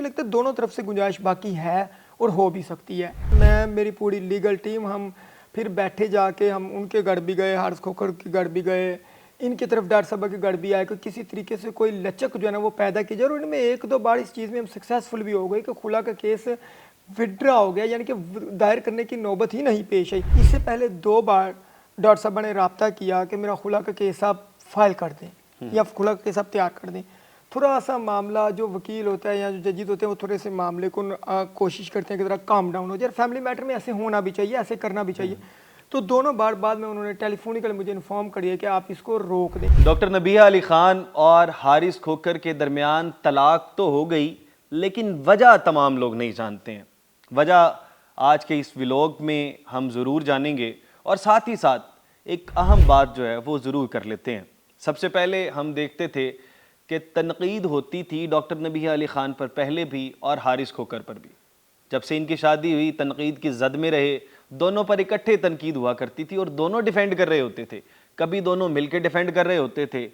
लगता है दोनों तरफ से गुंजाइश बाकी है और हो भी सकती है। मैं, मेरी पूरी लीगल टीम, हम फिर बैठे जाके हम उनके घर भी गए, हारिस खोखर के घर भी गए, इनकी तरफ डॉक्टर साहब के घर भी आए कि किसी तरीके से कोई लचक जो है ना वो पैदा की जाए। और इनमें एक दो बार इस चीज़ में हम सक्सेसफुल भी हो गए कि खुला का केस विड्रा हो गया, यानी कि दायर करने की नौबत ही नहीं पेश आई। इससे पहले 2 बार डॉक्टर साहब ने रब्ता किया कि मेरा खुला का केस आप फाइल कर दें या खुला का केस आप तैयार कर दें। थोड़ा सा मामला जो वकील होता है या जो जजिद होते हैं वो थोड़े से मामले को कोशिश करते हैं कि ज़रा काम डाउन हो जाए। फैमिली मैटर में ऐसे होना भी चाहिए, ऐसे करना भी चाहिए। तो दोनों बार बाद में उन्होंने टेलीफोनिकल मुझे इन्फॉर्म करिए कि आप इसको रोक दें। डॉक्टर नबीहा अली खान और हारिस खोखर के दरमियान तलाक तो हो गई, लेकिन वजह तमाम लोग नहीं जानते हैं। वजह आज के इस व्लॉग में हम ज़रूर जानेंगे और साथ ही साथ एक अहम बात जो है वो ज़रूर कर लेते हैं। सबसे पहले हम देखते थे कि तनकीद होती थी डॉक्टर नबीहा अली खान पर पहले भी और हारिस खोखर पर भी। जब से इनकी शादी हुई तनकीद की जद में रहे, दोनों पर इकट्ठे तनकीद हुआ करती थी और दोनों डिफेंड कर रहे होते थे। कभी दोनों मिलकर डिफेंड कर रहे होते थे,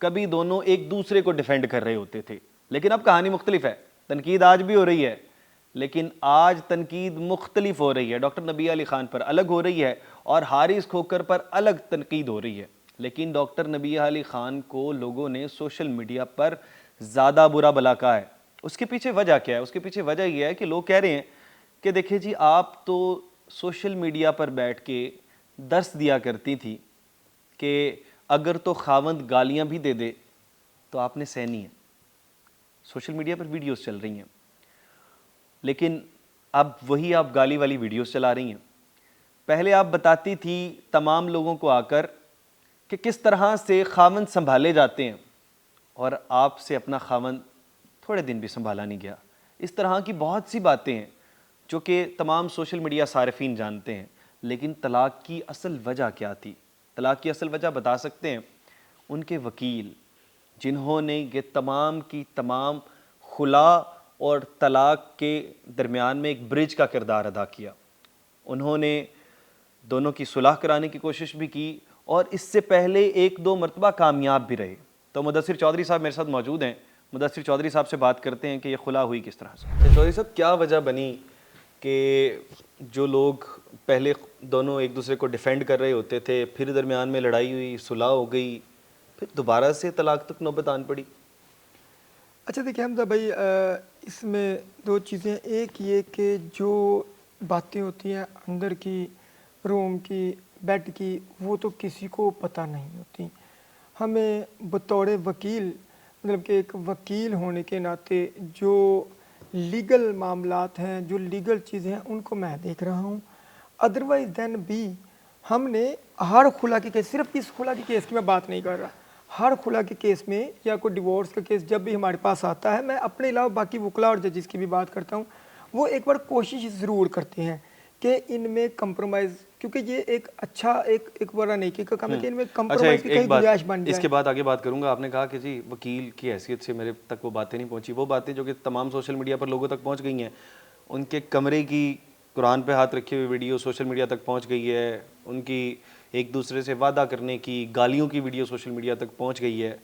कभी दोनों एक दूसरे को डिफेंड कर रहे होते थे। लेकिन अब कहानी मुख्तलिफ है। तनकीद आज भी हो रही है, लेकिन आज तनकीद मुख्तलिफ हो रही है। डॉक्टर नबीहा अली खान पर अलग हो रही है और हारिस खोखर पर अलग तनकीद हो रही है। लेकिन डॉक्टर नबीहा अली खान को लोगों ने सोशल मीडिया पर ज़्यादा बुरा भला कहा है। उसके पीछे वजह क्या है? उसके पीछे वजह यह है कि लोग कह रहे हैं कि देखिए जी, आप तो सोशल मीडिया पर बैठ के दर्स दिया करती थी कि अगर तो खावंद गालियां भी दे दे तो आपने सहनी है। सोशल मीडिया पर वीडियोस चल रही हैं, लेकिन अब वही आप गाली वाली वीडियोस चला रही हैं। पहले आप बताती थी तमाम लोगों को आकर कि किस तरह से खावंद संभाले जाते हैं, और आपसे अपना खावंद थोड़े दिन भी संभाला नहीं गया। इस तरह की बहुत सी बातें हैं जो कि तमाम सोशल मीडिया सारिफीन जानते हैं। लेकिन तलाक की असल वजह क्या थी? तलाक की असल वजह बता सकते हैं उनके वकील, जिन्होंने ये तमाम की तमाम खुला और तलाक के दरमियान में एक ब्रिज का किरदार अदा किया। उन्होंने दोनों की सुलह कराने की कोशिश भी की और इससे पहले 1-2 मरतबा कामयाब भी रहे। तो मुदस्सिर चौधरी साहब मेरे साथ मौजूद हैं। मुदस्सिर चौधरी साहब से बात करते हैं कि ये खुला हुई किस तरह से। चौधरी साहब, क्या वजह बनी कि जो लोग पहले दोनों एक दूसरे को डिफेंड कर रहे होते थे, फिर दरमियान में लड़ाई हुई, सुलह हो गई, फिर दोबारा से तलाक तक नौबत आन पड़ी? अच्छा देखिए हमजा भाई, इसमें 2 चीज़ें। एक ये कि जो बातें होती हैं अंदर की, रूम की, बेड की, वो तो किसी को पता नहीं होती। हमें बतौर वकील, मतलब कि एक वकील होने के नाते जो लीगल मामलात हैं, जो लीगल चीज़ें हैं, उनको मैं देख रहा हूँ। अदरवाइज़ देन भी हमने हर खुला के केस, सिर्फ इस खुला के केस की मैं बात नहीं कर रहा, हर खुला के केस में या कोई डिवोर्स का केस जब भी हमारे पास आता है, मैं अपने अलावा बाकी वकला और जजेस की भी बात करता हूँ, वो एक बार कोशिश ज़रूर करते हैं कि इनमें कंप्रोमाइज़, क्योंकि ये एक अच्छा एक बुरा नहीं कि काम है कि इनमें कंप्रोमाइज़ की कहीं गुंजाइश बन जाए। इसके बाद आगे बात करूंगा। आपने कहा कि जी वकील की हैसियत से मेरे तक वो बातें नहीं पहुंची, वो बातें जो कि तमाम सोशल मीडिया पर लोगों तक पहुंच गई हैं। उनके कमरे की कुरान पे हाथ रखे हुए वीडियो सोशल मीडिया तक पहुंच गई है, उनकी एक दूसरे से वादा करने की गालियों की वीडियो सोशल मीडिया तक पहुंच गई है।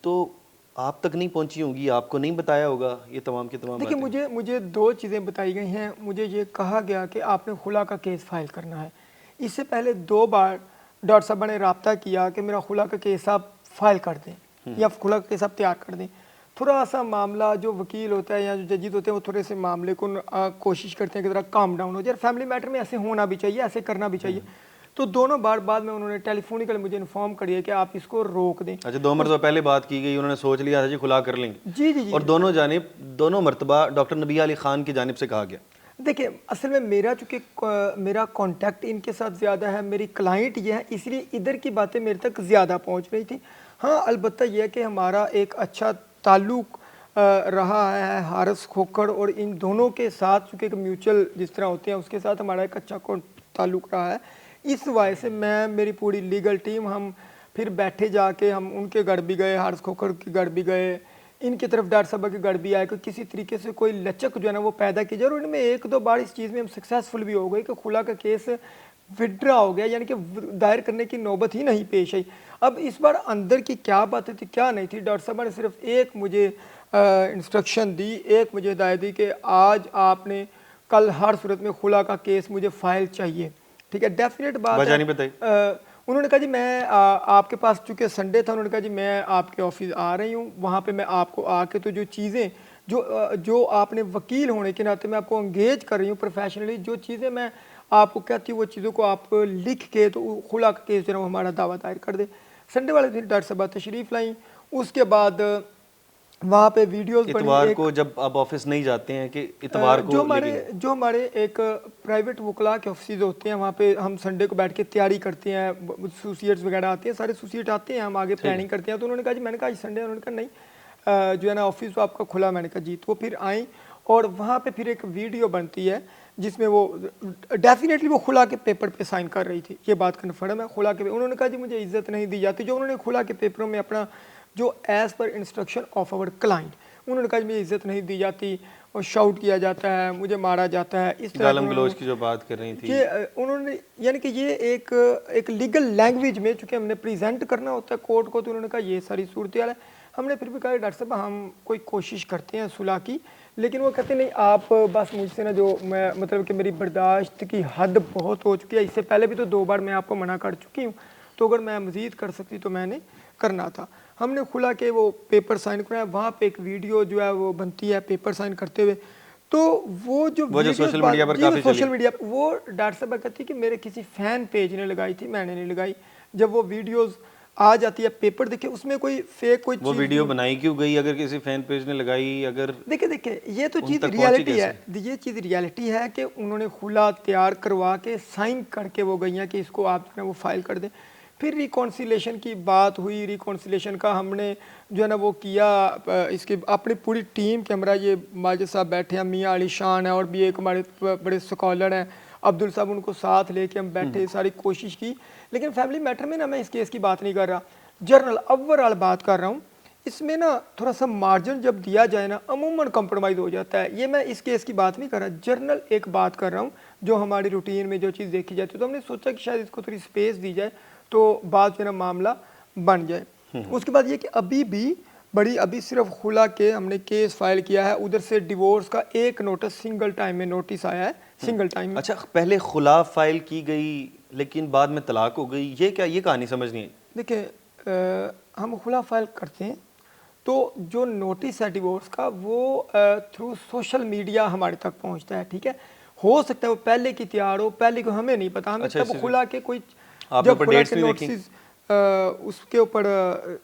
तो आप तक नहीं पहुंची होंगी, आपको नहीं बताया होगा ये तमाम की तमाम देखिए, बातें? मुझे 2 चीज़ें बताई गई हैं। मुझे ये कहा गया कि आपने खुला का केस फाइल करना है। इससे पहले 2 बार डॉक्टर साहब ने रब्ता किया कि मेरा खुला का केस आप फाइल कर दें या खुला का केस आप तैयार कर दें। थोड़ा सा मामला जो वकील होता है या जो जजिद होते हैं वो थोड़े से मामले को कोशिश करते हैं कि ज़रा काम डाउन हो जाए। फैमिली मैटर में ऐसे होना भी चाहिए, ऐसे करना भी चाहिए। तो दोनों बार बाद में उन्होंने टेलीफोनिकल मुझे इन्फॉर्म करिए कि आप इसको रोक दें। अच्छा, 2 मरतबा पहले बात की गई, उन्होंने सोच लिया था जी खुला कर लेंगे। जी जी जी। और दोनों मरतबा डॉक्टर नबीहा अली खान की जानिब से कहा गया। देखिए, असल में मेरा चूँकि मेरा कांटेक्ट इनके साथ ज़्यादा है, मेरी क्लाइंट ये है, इसलिए इधर की बातें मेरे तक ज़्यादा पहुंच रही थी। हाँ, अलबत्ता यह है कि हमारा एक अच्छा ताल्लुक़ रहा है हारिस खोखर और इन दोनों के साथ, चूँकि एक म्यूचुअल जिस तरह होते हैं उसके साथ हमारा एक अच्छा ताल्लुक़ रहा है। इस वजह से मैं, मेरी पूरी लीगल टीम, हम फिर बैठे जाके हम उनके घर भी गए, हारिस खोखर के घर भी गए, इनकी तरफ डॉक्टर साहब के घर भी आए कि किसी तरीके से कोई लचक जो है ना वो पैदा की जाए। और इनमें 1-2 बार इस चीज़ में हम सक्सेसफुल भी हो गए कि खुला का केस विड्रा हो गया, यानी कि दायर करने की नौबत ही नहीं पेश आई। अब इस बार अंदर की क्या बातें थी, क्या नहीं थी, डॉक्टर साहब ने सिर्फ एक मुझे इंस्ट्रक्शन दी, एक मुझे हिदायत दी कि आज आपने कल हर सूरत में खुला का केस मुझे फ़ाइल चाहिए, ठीक है। डेफिनेट बात वजह है। नहीं बताई? उन्होंने कहा जी मैं आपके पास, चूँकि संडे था, उन्होंने कहा जी मैं आपके ऑफिस आ रही हूँ, वहाँ पे मैं आपको आके तो जो चीज़ें जो आपने वकील होने के नाते मैं आपको एंगेज कर रही हूँ प्रोफेशनली, जो चीज़ें मैं आपको कहती हूँ वो चीज़ों को आप लिख के तो खुला का केस जो है वो हमारा दावा दायर कर दे। संडे वाले दिन डॉक्टर साहब तशरीफ़ लाई। उसके बाद वहाँ पे वीडियोस बनी। इतवार को जब आप ऑफिस नहीं जाते हैं कि इतवार को जो हमारे एक प्राइवेट वकला के ऑफिस होते हैं, वहाँ पे हम संडे को बैठ के तैयारी करते हैं, एसोसिएट्स वगैरह आते हैं, सारे एसोसिएट आते हैं, हम आगे प्लानिंग करते हैं। तो उन्होंने कहा जी, मैंने कहा संडे, उन्होंने कहा नहीं जो है ना ऑफिस तो आपका खुला। मैंने कहा जी। तो फिर आई और वहाँ पे फिर एक वीडियो बनती है जिसमें वो डेफिनेटली वो खुला के पेपर पे साइन कर रही थी, ये बात कन्फर्म है। खुला के उन्होंने कहा जी मुझे इज्जत नहीं दी जाती, जो उन्होंने खुला के पेपरों में अपना जो as per instruction of our client, उन्होंने कहा मुझे इज्जत नहीं दी जाती और शाउट किया जाता है, मुझे मारा जाता है, इस तरह गालम गलौज की जो बात कर रही थी, ये उन्होंने, यानी कि ये एक लीगल लैंग्वेज में चूँकि हमने प्रेजेंट करना होता है कोर्ट को, तो उन्होंने कहा ये सारी सूरत हाल है। हमने फिर भी कहा डॉक्टर साहब हम कोई कोशिश करते हैं सुलह की, लेकिन वो कहते नहीं आप बस मुझसे ना, जो मैं मतलब कि मेरी बर्दाश्त की हद बहुत हो चुकी है, इससे पहले भी तो 2 बार मैं आपको मना कर चुकी हूँ, तो अगर मैं मज़ीद कर सकती तो मैंने करना था। हमने खुला के वो पेपर साइन कराया, वहाँ पे एक वीडियो जो है वो बनती है पेपर साइन करते हुए। तो वो जो सोशल मीडिया पर काफी सोशल मीडिया पर वो डॉक्टर साहब कहती कि मेरे किसी फ़ैन पेज ने लगाई थी, मैंने नहीं लगाई। जब वो वीडियोस आ जाती है पेपर देखे, उसमें कोई फेक कोई वो वीडियो बनाई क्यों गई अगर किसी फैन पेज ने लगाई? अगर देखिए ये तो चीज़ रियलिटी है, ये चीज़ रियलिटी है कि उन्होंने खुला तैयार करवा के साइन करके वो गई हैं कि इसको आप जो है वो फाइल कर दें। फिर रिकॉन्सिलेशन की बात हुई, रिकॉन्सिलेशन का हमने जो है ना वो किया, इसकी अपनी पूरी टीम के हमरा ये माजिद साहब बैठे हैं, मियाँ अली शान है और भी एक हमारे बड़े स्कॉलर हैं अब्दुल साहब, उनको साथ लेके हम बैठे, सारी कोशिश की। लेकिन फैमिली मैटर में ना मैं इस केस की बात नहीं कर रहा, जर्नल ओवरऑल बात कर रहा हूँ। इसमें ना थोड़ा सा मार्जिन जब दिया जाए ना अमूमन कंप्रोमाइज़ हो जाता है। ये मैं इस केस की बात नहीं कर रहा, जर्नल एक बात कर रहा हूँ जो हमारी रूटीन में जो चीज़ देखी जाती है। तो हमने सोचा कि शायद इसको थोड़ी स्पेस दी जाए तो बात जो है ना मामला बन जाए। उसके बाद ये कि अभी सिर्फ खुला के हमने केस फाइल किया है, उधर से डिवोर्स का एक नोटिस सिंगल टाइम में नोटिस आया है, सिंगल टाइम में। अच्छा, पहले खुला फाइल की गई लेकिन बाद में तलाक हो गई, ये क्या, ये कहानी समझ नहीं आई। देखिए हम खुला फाइल करते हैं तो जो नोटिस है डिवोर्स का वो थ्रू सोशल मीडिया हमारे तक पहुंचता है, ठीक है। हो सकता है वो पहले की तैयार हो, पहले को हमें नहीं पता, हमें तब खुला के कोई जब खुला के नोटिस उसके ऊपर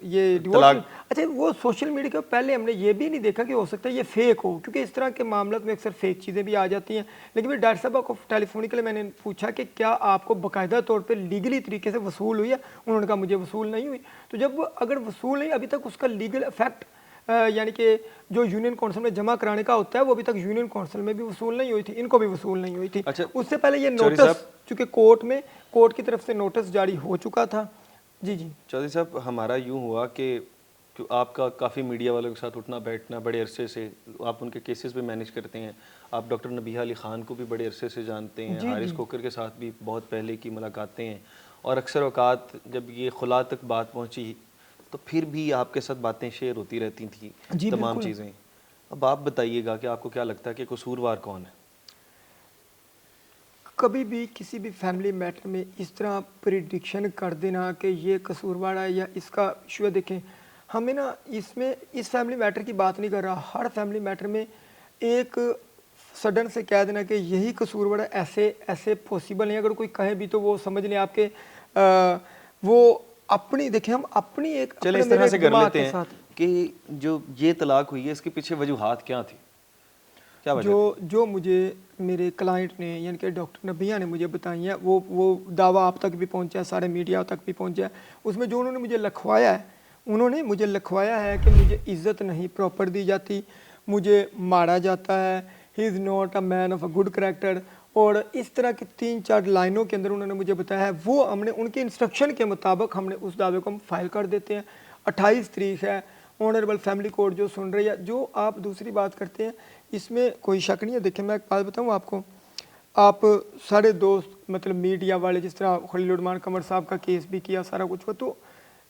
ये डिवोर्स। अच्छा, वो सोशल मीडिया के पहले हमने ये भी नहीं देखा कि हो सकता है ये फेक हो, क्योंकि इस तरह के मामलों में अक्सर फेक चीज़ें भी आ जाती हैं। लेकिन फिर डॉक्टर साहब को टेलीफोनिकली मैंने पूछा कि क्या आपको बाकायदा तौर पे लीगली तरीके से वसूल हुई है? उन्होंने कहा मुझे वसूल नहीं हुई। तो जब अगर वसूल नहीं, अभी तक उसका लीगल इफेक्ट यानी कि जो यूनियन काउंसिल में जमा कराने का होता है वो अभी तक यूनियन काउंसिल में भी वसूल नहीं हुई थी, इनको भी वसूल नहीं हुई थी। अच्छा, उससे पहले ये नोटिस चूँकि कोर्ट की तरफ से नोटिस जारी हो चुका था। जी चौधरी साहब, हमारा यूँ हुआ कि आपका काफ़ी मीडिया वालों के साथ उठना बैठना बड़े अरसे से, आप उनके केसेस भी मैनेज करते हैं, आप डॉक्टर नबीहा अली ख़ान को भी बड़े अरसे से जानते हैं, हारिस खोकर के साथ भी बहुत पहले की मुलाकातें हैं, और अक्सर औकात जब ये खुला तक बात पहुँची तो फिर भी आपके साथ बातें शेयर होती रहती थी, तमाम चीज़ें। अब आप बताइएगा कि आपको क्या लगता है कि कसूरवार कौन है? कभी भी किसी भी फैमिली मैटर में इस तरह प्रिडिक्शन कर देना कि ये कसूरवार है या इसका इशू, देखें हमें ना इसमें इस फैमिली मैटर की बात नहीं कर रहा, हर फैमिली मैटर में एक सडन से कह देना कि यही कसूरवार है, ऐसे पॉसिबल नहीं। अगर कोई कहे भी तो वो समझ लें आपके वो अपनी, देखें हम अपनी एक चले इस तरह से कर लेते हैं कि जो ये तलाक हुई है इसके पीछे वजूहात क्या थी, क्या वजह? जो मुझे मेरे क्लाइंट ने यानी कि डॉक्टर नबिया ने मुझे बताई है, वो दावा आप तक भी पहुंचा है, सारे मीडिया तक भी पहुंचा है। उसमें जो उन्होंने मुझे लिखवाया है, उन्होंने मुझे लिखवाया है कि मुझे इज़्ज़त नहीं प्रॉपर दी जाती, मुझे मारा जाता है, he is not a man of a good character, और इस तरह की 3-4 लाइनों के अंदर उन्होंने मुझे बताया है। वो हमने उनके इंस्ट्रक्शन के मुताबिक हमने उस दावे को हम फाइल कर देते हैं। 28 तारीख है, ऑनरेबल फैमिली कोर्ट जो सुन रही है। जो आप दूसरी बात करते हैं इसमें कोई शक नहीं है। देखिए मैं एक बात बताऊँ आपको, आप सारे दोस्त मतलब मीडिया वाले, जिस तरह खलील उर्रहमान कमर साहब का केस भी किया, सारा कुछ हुआ, तो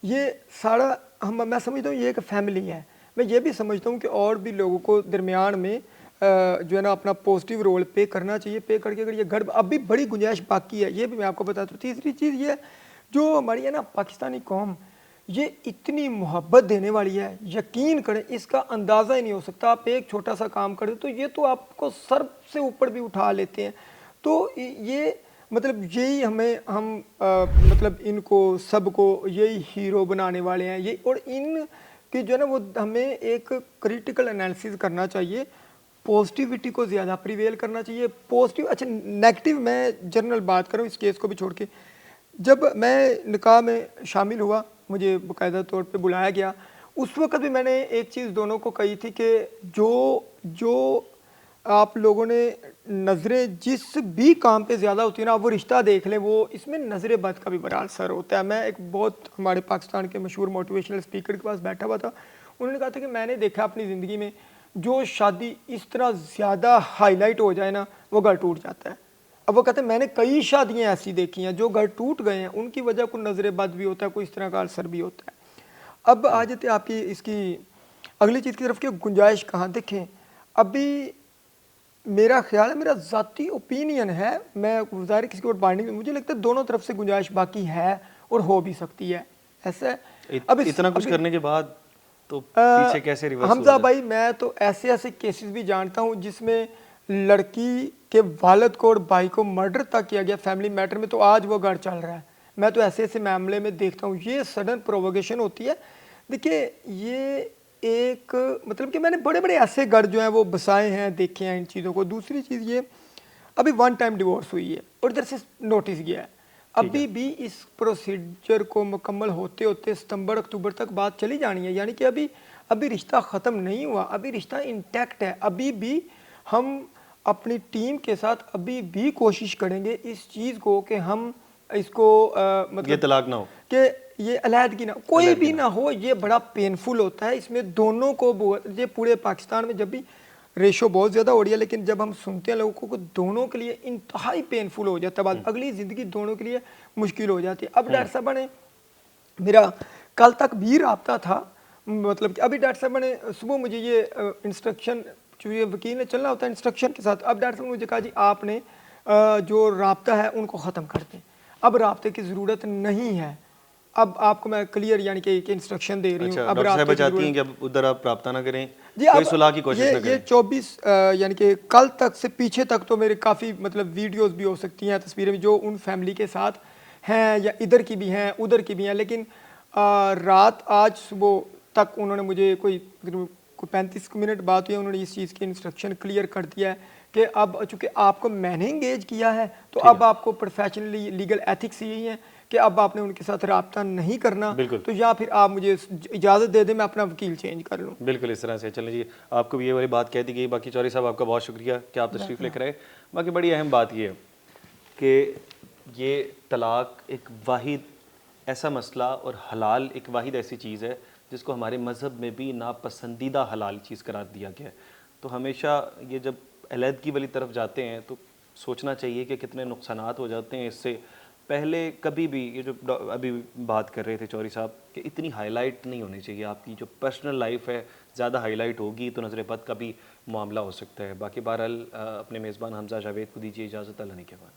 ये सारा मैं समझता हूँ ये एक फैमिली है। میں یہ بھی سمجھتا ہوں کہ اور بھی لوگوں کو درمیان میں جو ہے نا اپنا پازیٹیو رول پے کرنا چاہیے. پے کر کے اگر یہ گھر ابھی بڑی گنجائش باقی ہے, یہ بھی میں آپ کو بتاتا ہوں. تیسری چیز یہ ہے جو ہماری ہے نا پاکستانی قوم, یہ اتنی محبت دینے والی ہے, یقین کریں اس کا اندازہ ہی نہیں ہو سکتا. آپ ایک چھوٹا سا کام کریں تو یہ تو آپ کو سر سے اوپر بھی اٹھا لیتے ہیں. تو یہ مطلب یہی ہم مطلب ان کو سب کو یہی ہیرو بنانے والے ہیں. یہ اور ان کی جو ہے نا وہ ہمیں ایک کریٹیکل انالیسز کرنا چاہیے, پازیٹیوٹی کو زیادہ پریویل کرنا چاہیے. پازیٹیو اچھا نیگیٹو میں جنرل بات کروں اس کیس کو بھی چھوڑ کے, جب میں نکاح میں شامل ہوا مجھے باقاعدہ طور پہ بلایا گیا, اس وقت بھی میں نے ایک چیز دونوں کو کہی تھی کہ جو آپ لوگوں نے نظریں جس بھی کام پہ زیادہ ہوتی ہیں نا, وہ رشتہ دیکھ لیں, وہ اس میں نظر بد کا بھی بڑا اثر ہوتا ہے. میں ایک بہت ہمارے پاکستان کے مشہور موٹیویشنل اسپیکر کے پاس بیٹھا ہوا تھا, انہوں نے کہا تھا کہ میں نے دیکھا اپنی زندگی میں جو شادی اس طرح زیادہ ہائی لائٹ ہو جائے نا وہ گھر ٹوٹ جاتا ہے. اب وہ کہتے ہیں میں نے کئی شادیاں ایسی دیکھی ہیں جو گھر ٹوٹ گئے ہیں, ان کی وجہ کوئی نظر بد بھی ہوتا ہے, کوئی اس طرح کا اثر بھی ہوتا ہے. اب آ جاتے آپ کی اس کی اگلی چیز کی طرف کہ گنجائش کہاں. دیکھیں ابھی میرا خیال ہے, میرا ذاتی اوپینین ہے, میں ظاہر کسی کو بائنڈنگ, مجھے لگتا ہے دونوں طرف سے گنجائش باقی ہے اور ہو بھی سکتی ہے. ایسا ہے اب اتنا کچھ کرنے کے بعد تو پیچھے کیسے ریورس ہو حمزہ جائے؟ بھائی میں تو ایسے کیسز بھی جانتا ہوں جس میں لڑکی کے والد کو اور بھائی کو مرڈر تک کیا گیا فیملی میٹر میں, تو آج وہ گھر چل رہا ہے. میں تو ایسے معاملے میں دیکھتا ہوں. یہ سڈن پرووگیشن ہوتی ہے. دیکھیے یہ ایک مطلب کہ میں نے بڑے ایسے گھر جو ہیں وہ بسائے ہیں, دیکھے ہیں ان چیزوں کو. دوسری چیز یہ ابھی 1 ٹائم ڈیورس ہوئی ہے اور ادھر سے نوٹس گیا ہے, ابھی بھی اس پروسیجر کو مکمل ہوتے ہوتے ستمبر اکتوبر تک بات چلی جانی ہے. یعنی کہ ابھی رشتہ ختم نہیں ہوا, ابھی رشتہ انٹیکٹ ہے. ابھی بھی ہم اپنی ٹیم کے ساتھ ابھی بھی کوشش کریں گے اس چیز کو کہ ہم اس کو مطلب یہ طلاق نہ ہو, کہ یہ علیحدگی نہ کوئی بھی نہ ہو. یہ بڑا پینفل ہوتا ہے, اس میں دونوں کو یہ پورے پاکستان میں جب بھی ریشو بہت زیادہ ہو رہی ہے, لیکن جب ہم سنتے ہیں لوگوں کو دونوں کے لیے انتہائی پینفل ہو جاتا ہے, بعد اگلی زندگی دونوں کے لیے مشکل ہو جاتی ہے. اب ڈاکٹر صاحب نے میرا کل تک بھی رابطہ تھا, مطلب کہ ابھی ڈاکٹر صاحب نے صبح مجھے یہ انسٹرکشن, چونکہ وکیل نے چلنا ہوتا ہے انسٹرکشن کے ساتھ, اب ڈاکٹر صاحب نے مجھے کہا جی آپ نے جو رابطہ ہے ان کو ختم کر دیں, اب رابطے کی ضرورت نہیں ہے. اب آپ کو میں کلیئر یعنی کہ انسٹرکشن دے رہی ہوں. اب ڈاکٹر صاحبہ چاہتی ہیں کہ اب ادھر آپ رابطہ نہ کریں, کوئی صلح کی کوشش نہ کریں. یہ 24 یعنی کہ کل تک سے پیچھے تک تو میرے کافی مطلب ویڈیوز بھی ہو سکتی ہیں, تصویریں بھی جو ان فیملی کے ساتھ ہیں یا ادھر کی بھی ہیں ادھر کی بھی ہیں. لیکن رات آج صبح تک انہوں نے مجھے کوئی 35 منٹ بعد ہوئی, انہوں نے اس چیز کی انسٹرکشن کلیئر کر دیا ہے کہ اب چونکہ آپ کو میں نے انگیج کیا ہے تو اب آپ کو پروفیشنلی لیگل ایتھکس یہی ہیں کہ اب آپ نے ان کے ساتھ رابطہ نہیں کرنا, تو یا پھر آپ مجھے اجازت دے دیں میں اپنا وکیل چینج کر لوں. بالکل اس طرح سے چلیں جی, آپ کو بھی یہ والی بات کہہ دی گئی. باقی چوہری صاحب آپ کا بہت شکریہ کہ آپ تشریف لے کر آئے. باقی بڑی اہم بات یہ ہے کہ یہ طلاق ایک واحد ایسا مسئلہ اور حلال ایک واحد ایسی چیز ہے جس کو ہمارے مذہب میں بھی ناپسندیدہ حلال چیز قرار دیا گیا ہے. تو ہمیشہ یہ جب علیحدگی والی طرف جاتے ہیں تو سوچنا چاہیے کہ کتنے نقصانات ہو جاتے ہیں اس سے. پہلے کبھی بھی یہ جو ابھی بات کر رہے تھے چوہری صاحب کہ اتنی ہائی لائٹ نہیں ہونی چاہیے, آپ کی جو پرسنل لائف ہے زیادہ ہائی لائٹ ہوگی تو نظر بد کا بھی معاملہ ہو سکتا ہے. باقی بہرحال اپنے میزبان حمزہ جاوید کو دیجیے اجازت, اللہ نے کے بعد.